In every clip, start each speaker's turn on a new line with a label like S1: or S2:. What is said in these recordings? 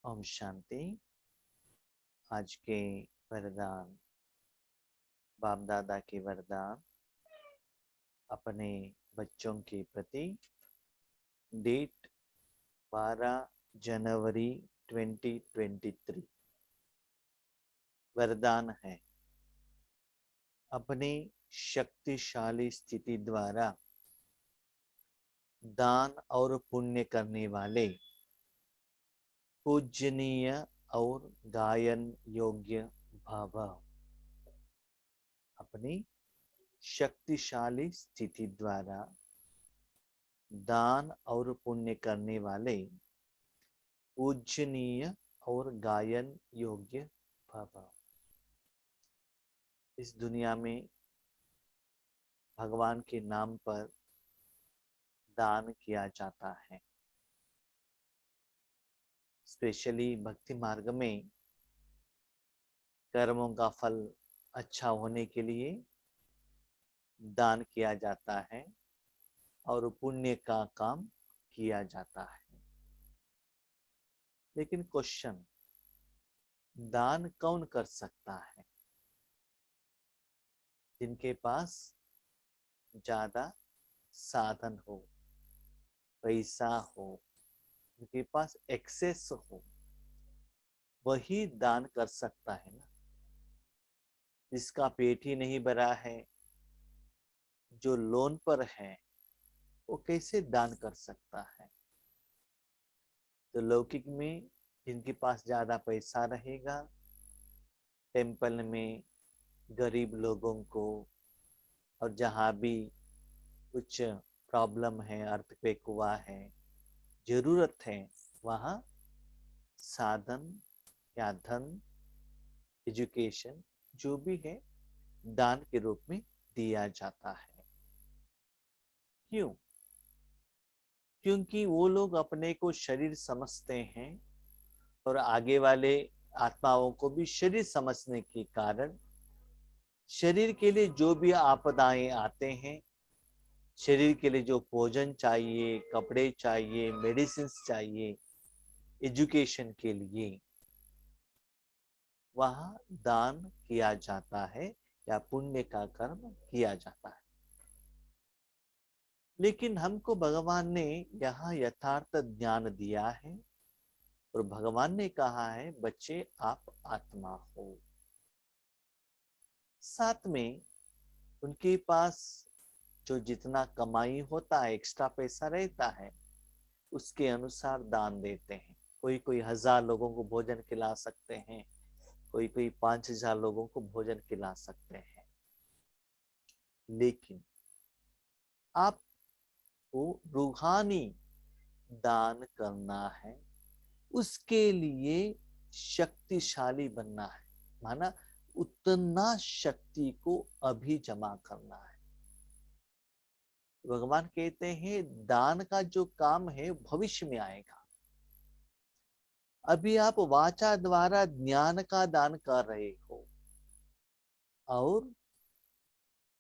S1: ओम शांति। आज के वरदान, बाप दादा के वरदान अपने बच्चों के प्रति। डेट 12 जनवरी 2023। वरदान है, अपनी शक्तिशाली स्थिति द्वारा दान और पुण्य करने वाले पूजनीय और गायन योग्य भव। अपनी शक्तिशाली स्थिति द्वारा दान और पुण्य करने वाले पूजनीय और गायन योग्य भव। इस दुनिया में भगवान के नाम पर दान किया जाता है। स्पेशली भक्ति मार्ग में कर्मों का फल अच्छा होने के लिए दान किया जाता है और पुण्य का काम किया जाता है। लेकिन क्वेश्चन, दान कौन कर सकता है? जिनके पास ज्यादा साधन हो, पैसा हो, उनके पास एक्सेस हो, वही दान कर सकता है ना। जिसका पेट ही नहीं भरा है, जो लोन पर है, वो कैसे दान कर सकता है? तो लौकिक में जिनके पास ज्यादा पैसा रहेगा, टेम्पल में गरीब लोगों को, और जहाँ भी कुछ प्रॉब्लम है, अर्थक्वेक हुआ है, जरूरत है, वहाँ साधन या धन, एजुकेशन जो भी है, दान के रूप में दिया जाता है। क्यों? क्योंकि वो लोग अपने को शरीर समझते हैं और आगे वाले आत्माओं को भी शरीर समझने के कारण शरीर के लिए जो भी आपदाएं आते हैं, शरीर के लिए जो भोजन चाहिए, कपड़े चाहिए, मेडिसिन चाहिए, एजुकेशन के लिए, वहां दान किया जाता है या पुण्य का कर्म किया जाता है। लेकिन हमको भगवान ने यहाँ यथार्थ ज्ञान दिया है और भगवान ने कहा है, बच्चे आप आत्मा हो। साथ में उनके पास जो जितना कमाई होता है, एक्स्ट्रा पैसा रहता है, उसके अनुसार दान देते हैं। कोई कोई 1000 लोगों को भोजन खिला सकते हैं, कोई कोई 5000 लोगों को भोजन खिला सकते हैं। लेकिन आपको रूहानी दान करना है, उसके लिए शक्तिशाली बनना है। माना उतना शक्ति को अभी जमा करना है। भगवान कहते हैं दान का जो काम है भविष्य में आएगा। अभी आप वाचा द्वारा ज्ञान का दान कर रहे हो और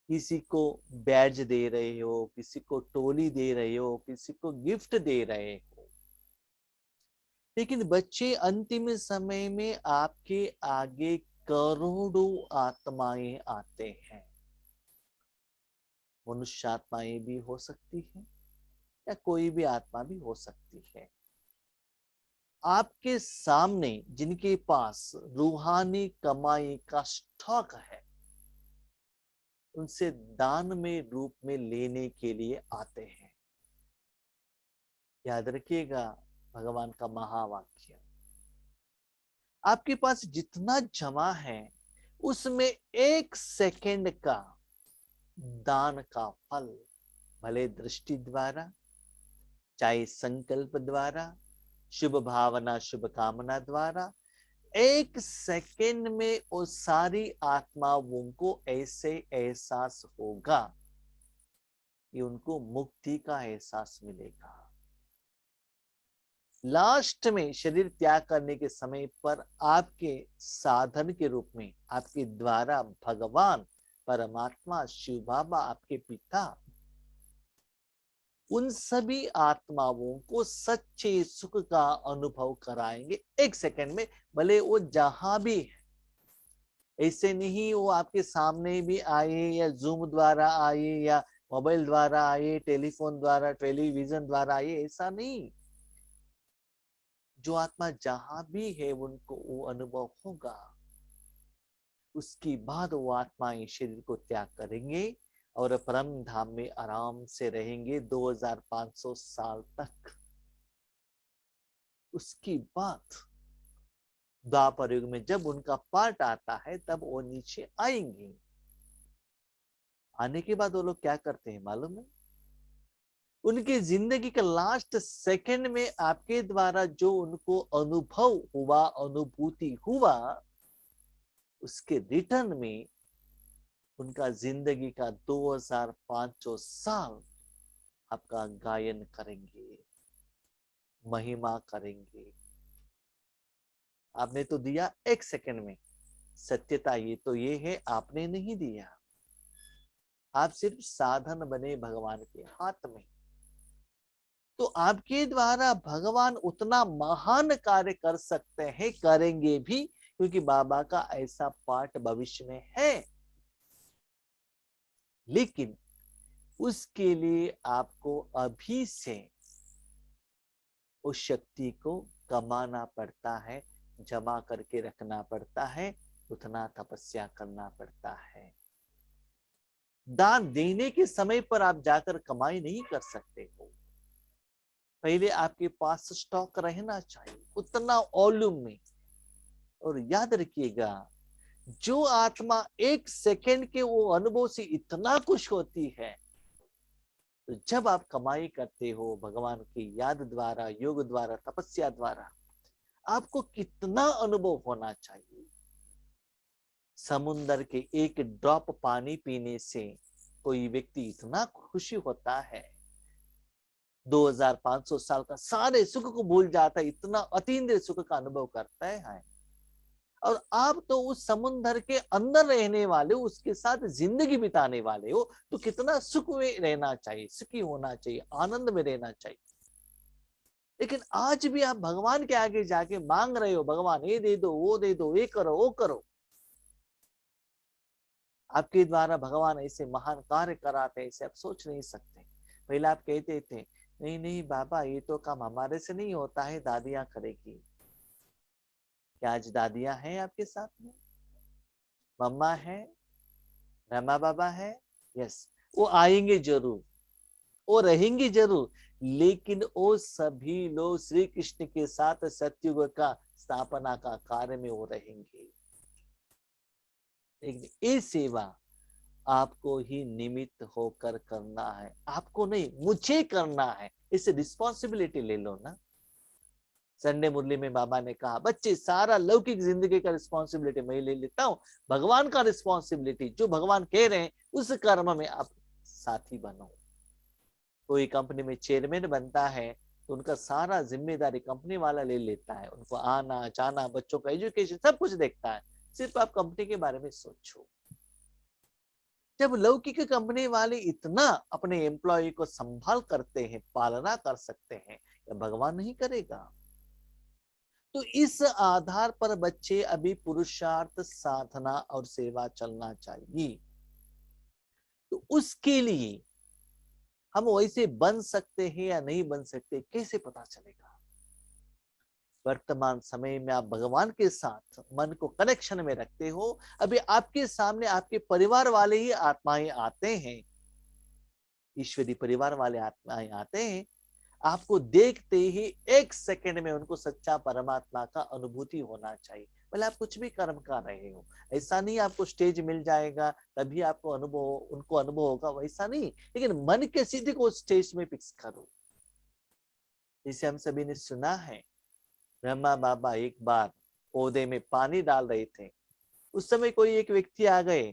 S1: किसी को बैज दे रहे हो, किसी को टोली दे रहे हो, किसी को गिफ्ट दे रहे हो। लेकिन बच्चे, अंतिम समय में आपके आगे करोड़ों आत्माएं आते हैं। मनुष्य आत्माएं भी हो सकती है या कोई भी आत्मा भी हो सकती है। आपके सामने जिनके पास रूहानी कमाई का स्टॉक है, उनसे दान में रूप में लेने के लिए आते हैं। याद रखिएगा भगवान का महावाक्य, आपके पास जितना जमा है उसमें 1 सेकंड का दान का फल, भले दृष्टि द्वारा, चाहे संकल्प द्वारा, शुभ भावना शुभ कामना द्वारा, 1 सेकंड में वो सारी आत्माओं को ऐसे एहसास होगा कि उनको मुक्ति का एहसास मिलेगा। लास्ट में शरीर त्याग करने के समय पर आपके साधन के रूप में आपके द्वारा भगवान, परमात्मा, शिव बाबा, आपके पिता उन सभी आत्माओं को सच्चे सुख का अनुभव कराएंगे 1 सेकंड में, भले वो जहां भी है। ऐसे नहीं वो आपके सामने भी आए या जूम द्वारा आए या मोबाइल द्वारा आए, टेलीफोन द्वारा, टेलीविजन द्वारा आए, ऐसा नहीं। जो आत्मा जहां भी है उनको वो अनुभव होगा। उसके बाद वो आत्माएं शरीर को त्याग करेंगे और परम धाम में आराम से रहेंगे 2500 साल तक। उसके बाद द्वापर युग में जब उनका पार्ट आता है तब वो नीचे आएंगे। आने के बाद वो लोग क्या करते हैं मालूम है? उनकी जिंदगी के लास्ट सेकंड में आपके द्वारा जो उनको अनुभव हुआ, अनुभूति हुआ, उसके रिटर्न में उनका जिंदगी का 2500 साल आपका गायन करेंगे, महिमा करेंगे। आपने तो दिया 1 सेकंड में। सत्यता ये है, आपने नहीं दिया। आप सिर्फ साधन बने भगवान के हाथ में। तो आपके द्वारा भगवान उतना महान कार्य कर सकते हैं, करेंगे भी, क्योंकि बाबा का ऐसा पाठ भविष्य में है। लेकिन उसके लिए आपको अभी से उस शक्ति को कमाना पड़ता है, जमा करके रखना पड़ता है, उतना तपस्या करना पड़ता है। दान देने के समय पर आप जाकर कमाई नहीं कर सकते हो। पहले आपके पास स्टॉक रहना चाहिए उतना वॉल्यूम में। और याद रखिएगा, जो आत्मा 1 सेकंड के वो अनुभव से इतना खुश होती है, तो जब आप कमाई करते हो भगवान की याद द्वारा, योग द्वारा, तपस्या द्वारा, आपको कितना अनुभव होना चाहिए। समुद्र के एक ड्रॉप पानी पीने से कोई व्यक्ति इतना खुशी होता है, 2500 साल का सारे सुख को भूल जाता है, इतना अतीन्द्रिय सुख का अनुभव करता है। और आप तो उस समुद्र के अंदर रहने वाले हो, उसके साथ जिंदगी बिताने वाले हो, तो कितना सुख में रहना चाहिए, सुखी होना चाहिए, आनंद में रहना चाहिए। लेकिन आज भी आप भगवान के आगे जाके मांग रहे हो, भगवान ये दे दो, वो दे दो, ये करो, वो करो। आपके द्वारा भगवान ऐसे महान कार्य कराते, ऐसे आप सोच नहीं सकते। पहले आप कहते थे नहीं नहीं बाबा, ये तो काम हमारे से नहीं होता है, दादियां करेगी। क्या आज दादियां हैं आपके साथ में? मम्मा है, रमा बाबा है। यस, वो आएंगे जरूर, वो रहेंगे जरूर। लेकिन वो सभी लोग श्री कृष्ण के साथ सत्युग का स्थापना का कार्य में वो रहेंगे। लेकिन ये सेवा आपको ही निमित्त होकर करना है, आपको नहीं, मुझे करना है। इसे रिस्पॉन्सिबिलिटी ले लो ना। संडे मुरली में बाबा ने कहा, बच्चे सारा लौकिक जिंदगी का रिस्पॉन्सिबिलिटी मैं ले लेता हूँ, भगवान का रिस्पॉन्सिबिलिटी जो भगवान कह रहे हैं उस कर्म में आप साथी बनो। कोई कंपनी में चेयरमैन बनता है तो उनका सारा जिम्मेदारी कंपनी वाला ले लेता है, उनको आना जाना, बच्चों का एजुकेशन सब कुछ देखता है। सिर्फ आप कंपनी के बारे में सोचो। जब लौकिक कंपनी वाले इतना अपने एम्प्लॉय को संभाल करते हैं, पालना कर सकते हैं, या भगवान नहीं करेगा? तो इस आधार पर बच्चे अभी पुरुषार्थ, साधना और सेवा चलना चाहिए। तो उसके लिए हम वैसे बन सकते हैं या नहीं बन सकते, कैसे पता चलेगा? वर्तमान समय में आप भगवान के साथ मन को कनेक्शन में रखते हो। अभी आपके सामने आपके परिवार वाले ही आत्माएं आते हैं, ईश्वरी परिवार वाले आत्माएं आते हैं। आपको देखते ही 1 सेकंड में उनको सच्चा परमात्मा का अनुभूति होना चाहिए। भले आप कुछ भी कर्म कर रहे हो, ऐसा नहीं आपको स्टेज मिल जाएगा तभी आपको अनुभव, उनको अनुभव होगा, वैसा नहीं। लेकिन मन के सीधे को स्टेज में फिक्स करो। जिसे हम सभी ने सुना है, ब्रह्मा बाबा एक बार पौधे में पानी डाल रहे थे। उस समय कोई एक व्यक्ति आ गए,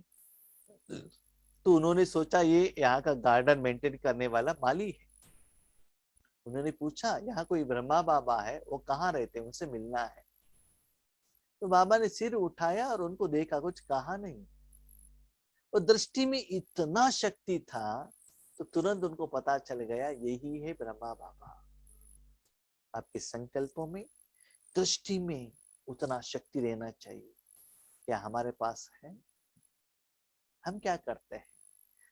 S1: तो उन्होंने सोचा ये यहाँ का गार्डन मेंटेन करने वाला माली है। उन्होंने पूछा यहाँ कोई ब्रह्मा बाबा है, वो कहाँ रहते हैं, उनसे मिलना है। तो बाबा ने सिर उठाया और उनको देखा, कुछ कहा नहीं। और दृष्टि में इतना शक्ति था, तो तुरंत उनको पता चल गया यही है ब्रह्मा बाबा। आपके संकल्पों में, दृष्टि में उतना शक्ति रहना चाहिए। क्या हमारे पास है? हम क्या करते हैं?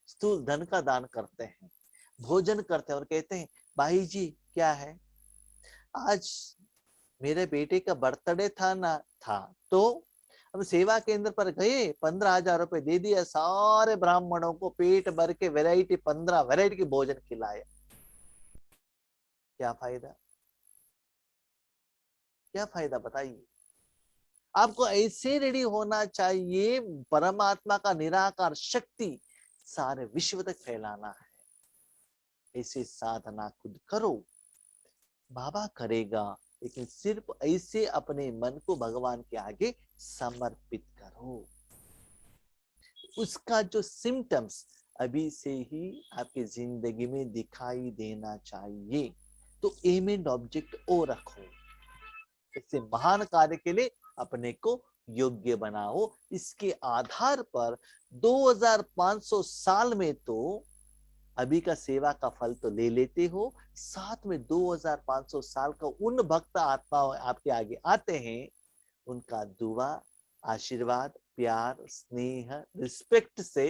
S1: स्थूल धन का दान करते हैं, भोजन करते हैं और कहते हैं भाई जी क्या है, आज मेरे बेटे का बर्थडे था ना, था तो हम सेवा केंद्र पर गए, 15,000 रुपए दे दिया, सारे ब्राह्मणों को पेट भर के वैरायटी 15 वैरायटी की भोजन खिलाया। क्या फायदा? क्या फायदा बताइए? आपको ऐसे रेडी होना चाहिए, परमात्मा का निराकार शक्ति सारे विश्व तक फैलाना है। ऐसे साधना खुद करो, बाबा करेगा, लेकिन सिर्फ ऐसे अपने मन को भगवान के आगे समर्पित करो। उसका जो सिम्टम्स अभी से ही आपकी जिंदगी में दिखाई देना चाहिए। तो एम एंड ऑब्जेक्ट ओ रखो, इससे महान कार्य के लिए अपने को योग्य बनाओ। इसके आधार पर 2500 साल में तो अभी का सेवा का फल तो ले लेते हो, साथ में 2500 साल का उन भक्त आत्मा आपके आगे आते हैं, उनका दुआ, आशीर्वाद, प्यार, स्नेह, रिस्पेक्ट से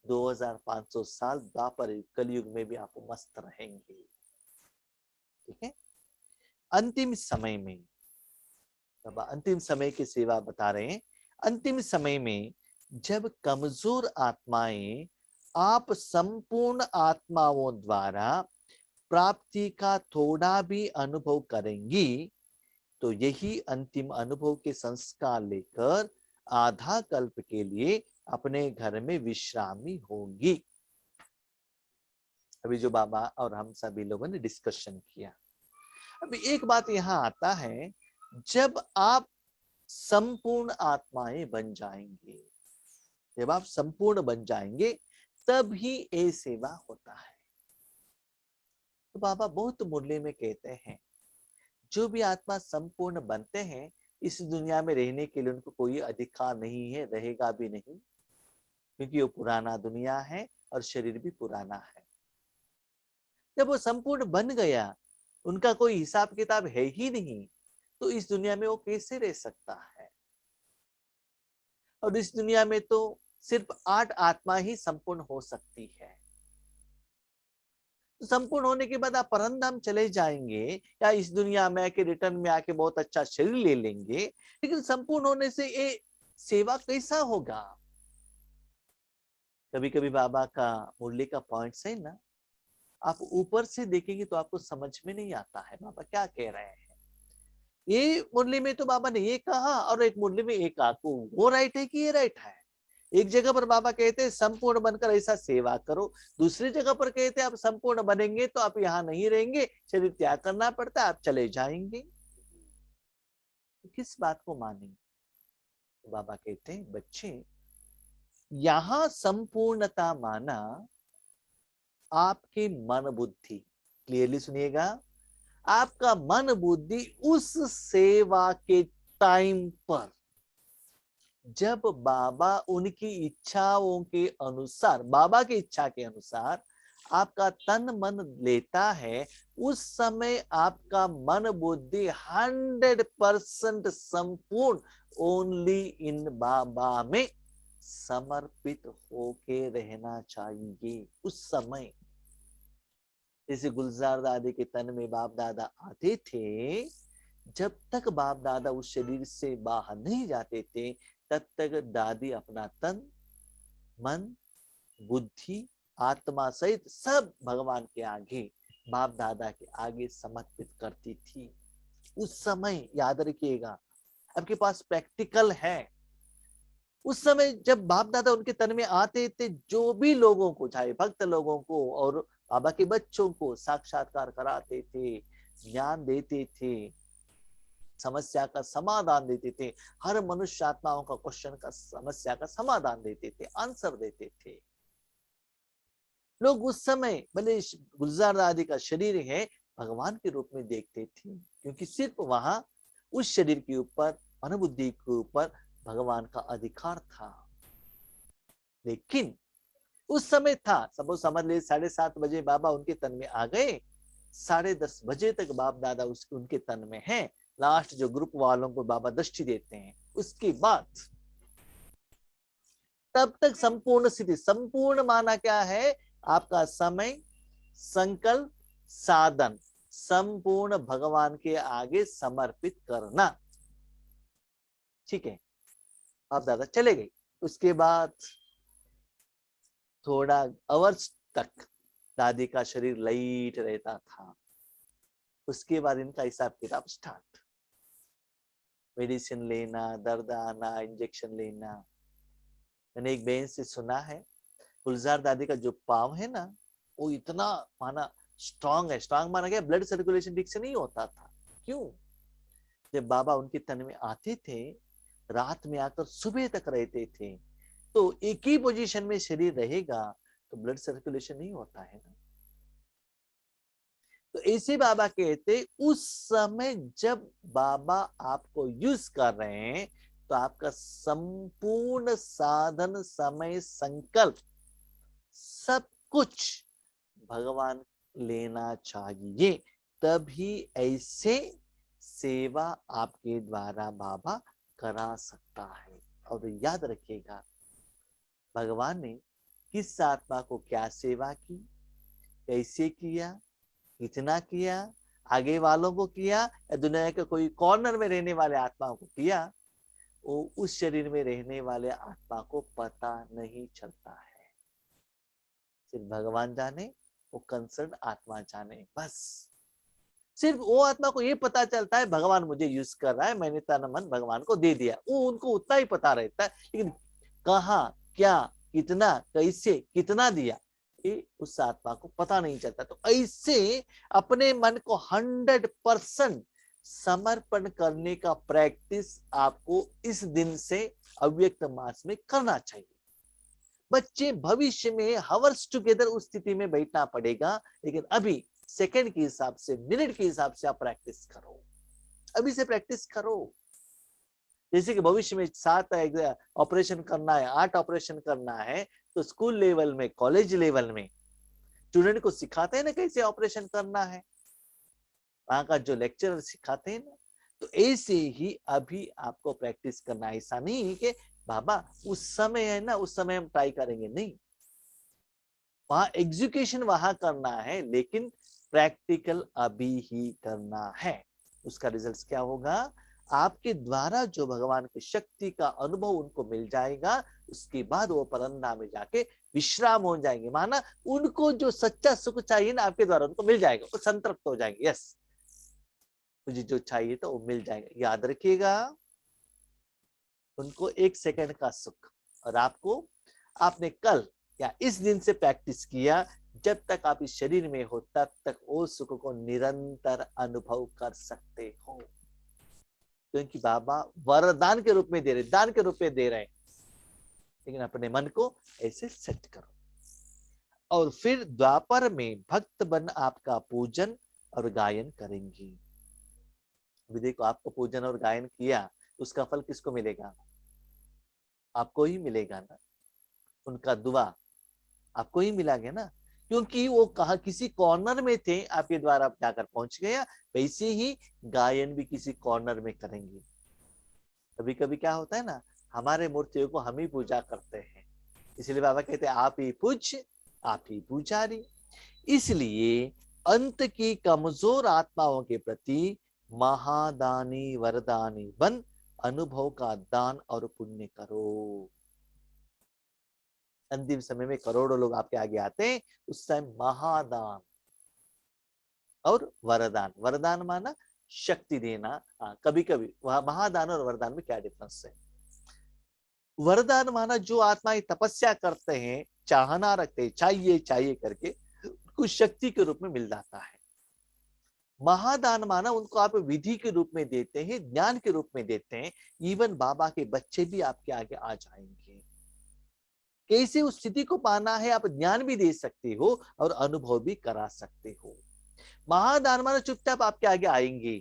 S1: 2500 साल द्वापर कलयुग में भी आप मस्त रहेंगे। ठीक है। अंतिम समय में, बाबा अंतिम समय की सेवा बता रहे हैं। अंतिम समय में जब कमजोर आत्माएं आप संपूर्ण आत्माओं द्वारा प्राप्ति का थोड़ा भी अनुभव करेंगी, तो यही अंतिम अनुभव के संस्कार लेकर आधा कल्प के लिए अपने घर में विश्रामी होगी। अभी जो बाबा और हम सभी लोगों ने डिस्कशन किया, अभी एक बात यहाँ आता है, जब आप संपूर्ण आत्माएं बन जाएंगे, जब आप संपूर्ण बन जाएंगे तब ही ये सेवा होता है। तो बाबा बहुत मुरली में कहते हैं, जो भी आत्मा संपूर्ण बनते हैं, इस दुनिया में रहने के लिए उनको कोई अधिकार नहीं है, रहेगा भी नहीं, क्योंकि वो पुराना दुनिया है और शरीर भी पुराना है। जब वो संपूर्ण बन गया, उनका कोई हिसाब किताब है ही नहीं, तो इस दुनिया में वो कैसे रह सकता है? और इस दुनिया में तो सिर्फ 8 आत्मा ही संपूर्ण हो सकती है। तो संपूर्ण होने के बाद आप परमधाम चले जाएंगे, या इस दुनिया में आके रिटर्न में आके बहुत अच्छा शरीर ले लेंगे, लेकिन संपूर्ण होने से ये सेवा कैसा होगा? कभी कभी बाबा का मुरली का पॉइंट है ना, आप ऊपर से देखेंगे तो आपको समझ में नहीं आता है बाबा क्या कह रहे हैं। ये मुरली में तो बाबा ने ये कहा और एक मुरली में एक आपको वो राइट है कि ये राइट है। एक जगह पर बाबा कहते हैं संपूर्ण बनकर ऐसा सेवा करो, दूसरी जगह पर कहते हैं आप संपूर्ण बनेंगे तो आप यहाँ नहीं रहेंगे, शरीर त्याग करना पड़ता है, आप चले जाएंगे। तो किस बात को माने? तो बाबा कहते हैं बच्चे, यहां संपूर्णता माना आपके मन बुद्धि, क्लियरली सुनिएगा, आपका मन बुद्धि उस सेवा के टाइम पर जब बाबा उनकी इच्छाओं के अनुसार, बाबा की इच्छा के अनुसार आपका तन मन लेता है, उस समय आपका मन बुद्धि 100% संपूर्ण ओनली इन बाबा में समर्पित होके रहना चाहिए। उस समय जैसे गुलजार दादी के तन में बाप दादा आते थे, जब तक बाप दादा उस शरीर से बाहर नहीं जाते थे, तब तक दादी अपना तन मन बुद्धि आत्मा सहित सब भगवान के आगे, बाप दादा के आगे समर्पित करती थी। उस समय याद रखिएगा, आपके पास प्रैक्टिकल है। उस समय जब बाप दादा उनके तन में आते थे, जो भी लोगों को, चाहे भक्त लोगों को और बाबा के बच्चों को साक्षात्कार कराते थे, ज्ञान देते थे, समस्या का समाधान देते थे, हर मनुष्य आत्माओं का क्वेश्चन का समस्या का समाधान देते थे, आंसर देते थे। लोग उस समय भले गुलजार दादी का शरीर है, भगवान के रूप में देखते थे, क्योंकि सिर्फ वहां उस शरीर के ऊपर, मनोबुद्धि के ऊपर भगवान का अधिकार था। लेकिन उस समय था, सब समझ ले 7:30 बजे बाबा उनके तन में आ गए, 10:30 बजे तक बाप दादा उनके तन में हैं। लास्ट जो ग्रुप वालों को बाबा दृष्टि देते हैं, उसके बाद तब तक संपूर्ण स्थिति, संपूर्ण माना क्या है, आपका समय, संकल्प, साधन संपूर्ण भगवान के आगे समर्पित करना। ठीक है, आप दादा चले गए। उसके बाद थोड़ा आवर्स तक दादी का शरीर लाइट रहता था। उसके बाद इनका हिसाब किताब स्टार्ट, मेडिसिन लेना, दर्द आना, इंजेक्शन लेना। मैंने एक बहन से सुना है, गुलजार दादी का जो पाँव है ना, वो इतना माना स्ट्रांग है। स्ट्रांग माना गया ब्लड सर्कुलेशन ठीक से नहीं होता था। क्यों? जब बाबा उनके तन में आते थे, रात में आकर सुबह तक रहते थे, तो एक ही पोजीशन में शरीर रहेगा तो ब्लड सर्कुलेशन नहीं होता है ना। तो ऐसे बाबा कहते, उस समय जब बाबा आपको यूज कर रहे हैं, तो आपका संपूर्ण साधन, समय, संकल्प सब कुछ भगवान लेना चाहिए। तभी ऐसे सेवा आपके द्वारा बाबा करा सकता है। और याद रखिएगा, भगवान ने किस आत्मा को क्या सेवा की, कैसे किया, कितना किया, आगे वालों को किया या दुनिया के कोई कॉर्नर में रहने वाले आत्माओं को किया, वो उस शरीर में रहने वाले आत्मा को पता नहीं चलता है। सिर्फ भगवान जाने, वो कंसर्न आत्मा जाने। बस सिर्फ वो आत्मा को ये पता चलता है भगवान मुझे यूज कर रहा है, मैंने तन मन भगवान को दे दिया, वो उनको उतना ही पता रहता है। लेकिन कहाँ, क्या, कितना, कैसे, कितना दिया, ये उस आत्मा को पता नहीं चलता। तो ऐसे अपने मन को 100% समर्पण करने का प्रैक्टिस आपको इस दिन से अव्यक्त मास में करना चाहिए। बच्चे भविष्य में हावर्स टुगेदर उस स्थिति में बैठना पड़ेगा, लेकिन अभी सेकंड के हिसाब से, मिनट के हिसाब से आप प्रैक्टिस करो, अभी से प्रैक्टिस करो। जैसे कि भविष्य में 7 ऑपरेशन करना है, 8 ऑपरेशन करना है, तो स्कूल लेवल में, कॉलेज लेवल में स्टूडेंट को सिखाते हैं ना कैसे ऑपरेशन करना है, वहां का जो लेक्चरर सिखाते हैं ना। तो ऐसे ही अभी आपको प्रैक्टिस करना है। ऐसा नहीं कि बाबा उस समय है ना, उस समय हम ट्राई करेंगे, नहीं। वहां एग्जीक्यूशन वहां करना है, लेकिन प्रैक्टिकल अभी ही करना है। उसका रिजल्ट क्या होगा? आपके द्वारा जो भगवान की शक्ति का अनुभव उनको मिल जाएगा, उसके बाद वो परंधा में जाके विश्राम हो जाएंगे। माना उनको जो सच्चा सुख चाहिए ना, आपके द्वारा उनको मिल जाएगा, वो संतृप्त हो जाएंगे। यस, मुझे जो चाहिए तो वो मिल जाएगा। याद रखिएगा, उनको 1 सेकंड का सुख, और आपको, आपने कल या इस दिन से प्रैक्टिस किया, जब तक आप इस शरीर में हो तब तक वो सुख को निरंतर अनुभव कर सकते हो। क्योंकि बाबा वरदान के रूप में दे रहे, दान के रूप में दे रहे, लेकिन अपने मन को ऐसे सेट करो। और फिर द्वापर में भक्त बन आपका पूजन और गायन करेंगे। अभी देखो, आपको पूजन और गायन किया, उसका फल किसको मिलेगा? आपको ही मिलेगा ना। उनका दुआ आपको ही मिला गया ना, क्योंकि वो कहा किसी कॉर्नर में थे, आपके द्वारा जाकर पहुंच गया। वैसे ही गायन भी किसी कॉर्नर में करेंगे। कभी कभी क्या होता है ना, हमारे मूर्तियों को हम ही पूजा करते हैं, इसलिए बाबा कहते हैं आप ही पूज, आप ही पुजारी। इसलिए अंत की कमजोर आत्माओं के प्रति महादानी वरदानी बन अनुभव का दान और पुण्य करो। अंतिम समय में करोड़ों लोग आपके आगे आते हैं, उस टाइम महादान और वरदान, वरदान माना शक्ति देना। कभी कभी वह महादान और वरदान में क्या डिफरेंस है? वरदान माना जो आत्माएं तपस्या करते हैं, चाहना रखते हैं, चाहिए चाहिए करके, कुछ शक्ति के रूप में मिल जाता है। महादान माना उनको आप विधि के रूप में देते हैं, ज्ञान के रूप में देते हैं। इवन बाबा के बच्चे भी आपके आगे आ जाएंगे। कैसे उस स्थिति को पाना है, आप ज्ञान भी दे सकते हो और अनुभव भी करा सकते हो। महादान माना चुपचाप आपके आगे आएंगे,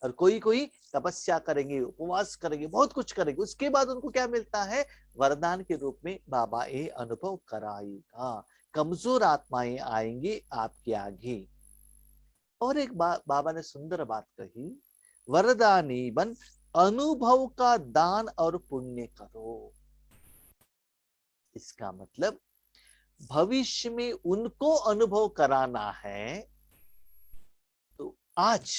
S1: और कोई कोई तपस्या करेंगे, उपवास करेंगे, बहुत कुछ करेंगे, उसके बाद उनको क्या मिलता है? वरदान के रूप में बाबा ये अनुभव कराएगा। कमजोर आत्माएं आएंगी आपके आगे। और एक बाबा ने सुंदर बात कही, वरदानी बन अनुभव का दान और पुण्य करो। इसका मतलब भविष्य में उनको अनुभव कराना है, तो आज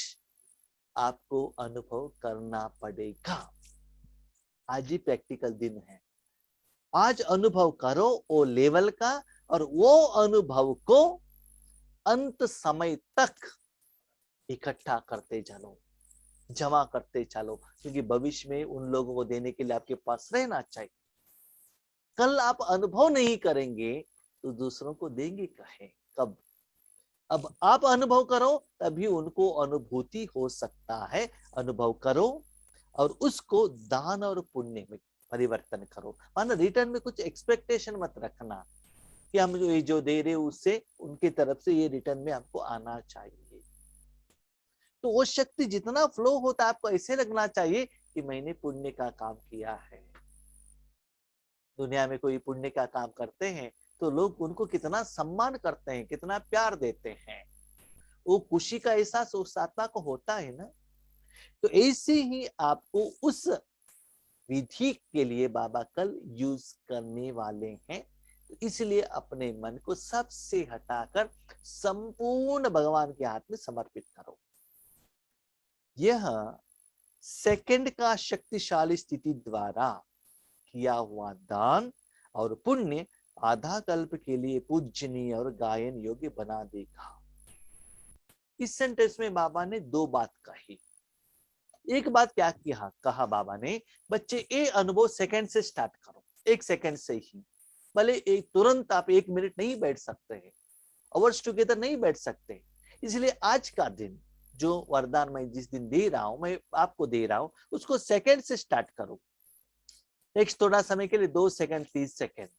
S1: आपको अनुभव करना पड़ेगा। आज ही प्रैक्टिकल दिन है, आज अनुभव करो वो लेवल का, और वो अनुभव को अंत समय तक इकट्ठा करते चलो, जमा करते चलो, क्योंकि भविष्य में उन लोगों को देने के लिए आपके पास रहना चाहिए। कल आप अनुभव नहीं करेंगे तो दूसरों को देंगे कहे कब? अब आप अनुभव करो तभी उनको अनुभूति हो सकता है। अनुभव करो और उसको दान और पुण्य में परिवर्तन करो। माना रिटर्न में कुछ एक्सपेक्टेशन मत रखना कि हम जो दे रहे उससे उनकी तरफ से ये रिटर्न में आपको आना चाहिए। तो वो शक्ति जितना फ्लो होता है आपको ऐसे लगना चाहिए कि मैंने पुण्य का काम किया है। दुनिया में कोई पुण्य का काम करते हैं तो लोग उनको कितना सम्मान करते हैं, कितना प्यार देते हैं, वो खुशी का एहसास उस आत्मा को होता है ना। तो ऐसे ही आपको उस विधि के लिए बाबा कल यूज करने वाले हैं। तो इसलिए अपने मन को सबसे हटाकर संपूर्ण भगवान के हाथ में समर्पित करो। यह सेकंड का शक्तिशाली स्थिति द्वारा किया हुआ दान और पुण्य आधा कल्प के लिए पूजनीय और गायन योग्य बना देगा। इस सेंटेंस में बाबा ने दो बात कही। एक बात क्या कहा बाबा ने, बच्चे ये अनुभव सेकंड से स्टार्ट करो, 1 सेकंड से ही। भले एक तुरंत आप 1 मिनट नहीं बैठ सकते हैं, अवर्स टुगेदर नहीं बैठ सकते, इसलिए आज का दिन जो वरदान मैं जिस दिन दे रहा हूं, मैं आपको दे रहा हूं, उसको सेकंड से स्टार्ट करो। नेक्स्ट थोड़ा समय के लिए 2 सेकंड 30 सेकंड।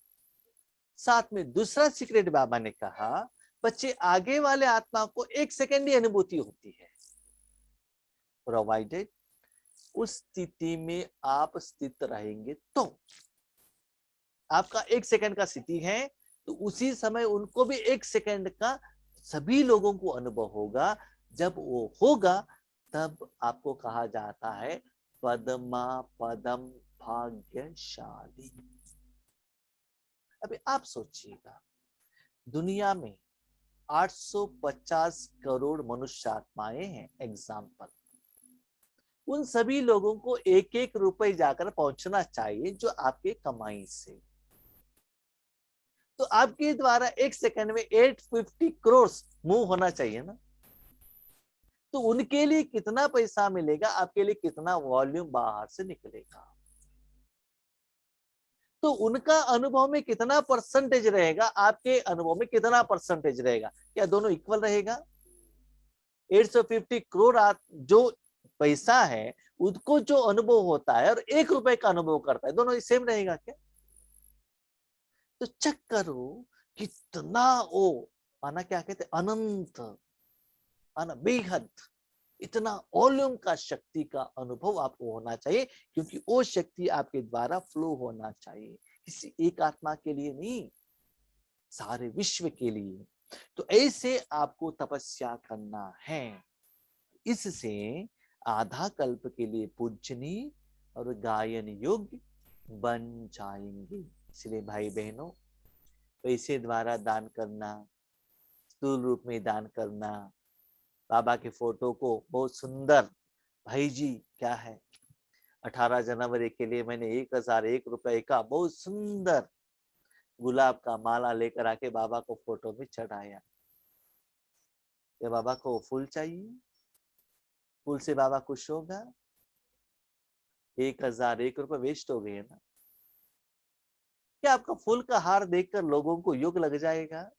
S1: साथ में दूसरा सीक्रेट बाबा ने कहा, बच्चे आगे वाले आत्मा को 1 सेकंड ही अनुभूति होती है, प्रोवाइडेड उस स्थिति में आप स्थित रहेंगे। तो आपका 1 सेकंड का स्थिति है तो उसी समय उनको भी 1 सेकंड का सभी लोगों को अनुभव होगा। जब वो होगा तब आपको कहा जाता है पद्मा पदम भाग्यशाली। अभी आप सोचिएगा, दुनिया में 850 करोड़ मनुष्य आत्माएं हैं एग्जाम्पल, उन सभी लोगों को 1-1 रुपए जाकर पहुंचना चाहिए जो आपके कमाई से। तो आपके द्वारा 1 सेकंड में 850 करोड़ मूव होना चाहिए ना। तो उनके लिए कितना पैसा मिलेगा, आपके लिए कितना वॉल्यूम बाहर से निकलेगा, तो उनका अनुभव में कितना परसेंटेज रहेगा, आपके अनुभव में कितना परसेंटेज रहेगा? क्या दोनों इक्वल रहेगा? 850 करोड़ जो पैसा है उसको जो अनुभव होता है और 1 रुपए का अनुभव करता है, दोनों सेम रहेगा क्या? तो चेक करो कितना वो माना क्या कहते हैं, अनंत माना बेहद, इतना वॉल्यूम का शक्ति का अनुभव आपको होना चाहिए, क्योंकि वो शक्ति आपके द्वारा फ्लो होना चाहिए, किसी एक आत्मा के लिए नहीं, सारे विश्व के लिए। तो ऐसे आपको तपस्या करना है, इससे आधा कल्प के लिए पूजनीय और गायन योग्य बन जाएंगे। इसलिए भाई बहनों, पैसे द्वारा दान करना, स्थूल रूप में दान करना, बाबा के फोटो को बहुत सुंदर, भाई जी क्या है 18 जनवरी के लिए मैंने 1001 रुपए का बहुत सुंदर गुलाब का माला लेकर आके बाबा को फोटो में चढ़ाया। ये बाबा को फूल चाहिए? फूल से बाबा खुश होगा? 1001 रुपए वेस्ट हो गए ना। क्या आपका फूल का हार देखकर लोगों को योग लग जाएगा?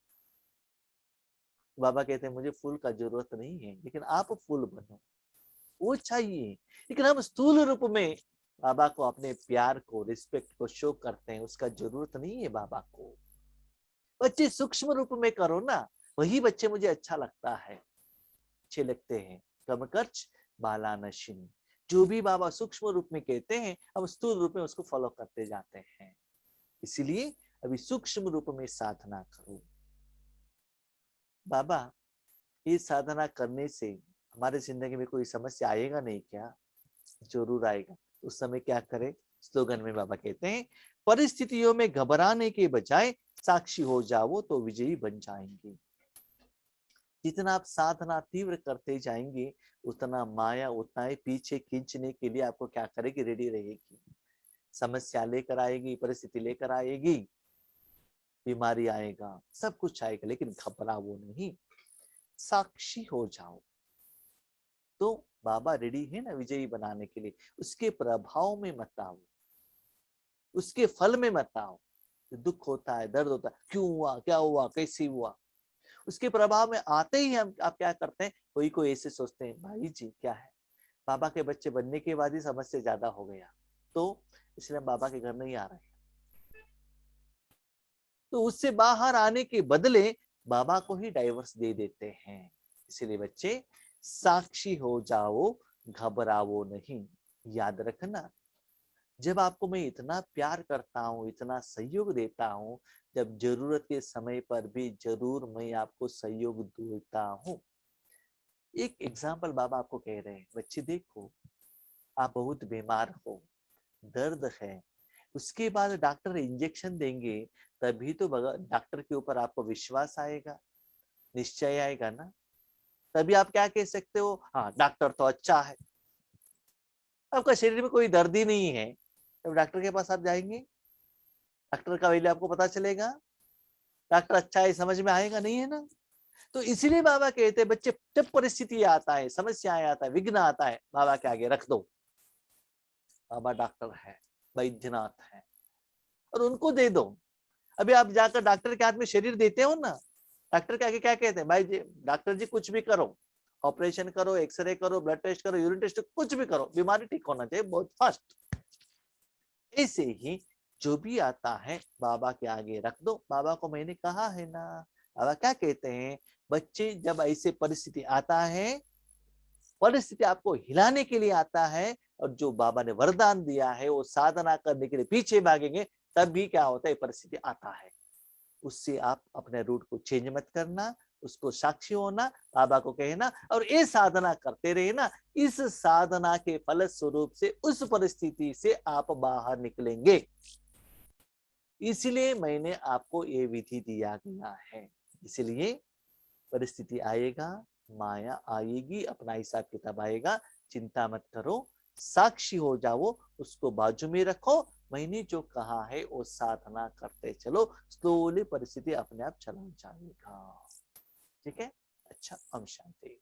S1: बाबा कहते हैं मुझे फूल का जरूरत नहीं है, लेकिन आप फूल बनो, वो चाहिए। लेकिन हम स्थूल रूप में बाबा को अपने प्यार को, रिस्पेक्ट को शो करते हैं, उसका जरूरत नहीं है बाबा को। बच्चे सूक्ष्म रूप में करो ना, वही बच्चे मुझे अच्छा लगता है, अच्छे लगते हैं, कम खर्च बालानशिनी। जो भी बाबा सूक्ष्म रूप में कहते हैं हम स्थूल रूप में उसको फॉलो करते जाते हैं। इसलिए अभी सूक्ष्म रूप में साधना करो। बाबा ये साधना करने से हमारे जिंदगी में कोई समस्या आएगा नहीं क्या? जरूर आएगा। उस समय क्या करें? स्लोगन में बाबा कहते हैं, परिस्थितियों में घबराने के बजाय साक्षी हो जाओ तो विजयी बन जाएंगे। जितना आप साधना तीव्र करते जाएंगे उतना माया उतना ही पीछे खींचने के लिए आपको क्या करेगी? रेडी रहेगी। समस्या लेकर आएगी, परिस्थिति लेकर आएगी, बीमारी आएगा, सब कुछ आएगा, लेकिन घबराओ नहीं, साक्षी हो जाओ। तो बाबा रेडी है ना विजयी बनाने के लिए। उसके प्रभाव में मत आओ, उसके फल में मत आओ। दुख होता है, दर्द होता है, क्यों हुआ, क्या हुआ, कैसे हुआ, उसके प्रभाव में आते ही हम आप क्या करते हैं? कोई ऐसे सोचते हैं, भाई जी क्या है, बाबा के बच्चे बनने के बाद ही समस्या ज्यादा हो गया, तो इसलिए हम बाबा के घर नहीं आ रहे। तो उससे बाहर आने के बदले बाबा को ही डाइवर्स दे देते हैं। इसलिए बच्चे साक्षी हो जाओ, घबराओ नहीं। याद रखना, जब आपको मैं इतना प्यार करता हूँ, इतना सहयोग देता हूँ, जब जरूरत के समय पर भी जरूर मैं आपको सहयोग देता हूँ। एक एग्जाम्पल बाबा आपको कह रहे हैं, बच्चे देखो आप बहुत बीमार हो, दर्द है, उसके बाद डॉक्टर इंजेक्शन देंगे, तभी तो डॉक्टर के ऊपर आपको विश्वास आएगा, निश्चय आएगा ना। तभी आप क्या कह सकते हो, हाँ डॉक्टर तो अच्छा है। आपका शरीर में कोई दर्द ही नहीं है, तब डॉक्टर के पास आप जाएंगे? डॉक्टर का वैल्यू आपको पता चलेगा? डॉक्टर अच्छा है समझ में आएगा नहीं, है ना। तो इसीलिए बाबा कहते हैं बच्चे जब परिस्थिति आता है, समस्याएं आता है, विघ्न आता है, बाबा के आगे रख दो। बाबा डॉक्टर है, वैद्यनाथ है, और उनको दे दो। अभी आप जाकर डॉक्टर के हाथ में शरीर देते हो ना, डॉक्टर के आगे क्या कहते हैं? भाई जी, डॉक्टर जी कुछ भी करो, ऑपरेशन करो, एक्सरे करो, ब्लड टेस्ट करो, यूरिन टेस्ट, कुछ भी करो, बीमारी ठीक होना चाहिए बहुत फास्ट। ऐसे ही जो भी आता है बाबा के आगे रख दो। बाबा को मैंने कहा है ना, बाबा क्या कहते हैं, बच्चे जब ऐसे परिस्थिति आता है, परिस्थिति आपको हिलाने के लिए आता है, और जो बाबा ने वरदान दिया है वो साधना करने के लिए पीछे भागेंगे, तब भी क्या होता है? परिस्थिति आता है। उससे आप अपने रूट को चेंज मत करना, उसको साक्षी होना, बाबा को कहना, और ये साधना करते रहे ना। इस साधना के फल स्वरूप से उस परिस्थिति से आप बाहर निकलेंगे। इसलिए मैंने आपको ये विधि दिया गया है। इसलिए परिस्थिति आएगा, माया आएगी, अपना हिसाब किताब आएगा, चिंता मत करो, साक्षी हो जाओ, उसको बाजू में रखो। मैंने जो कहा है वो साधना करते चलो, स्लोली परिस्थिति अपने आप चला जाएगा। ठीक है? अच्छा, ओम शांति।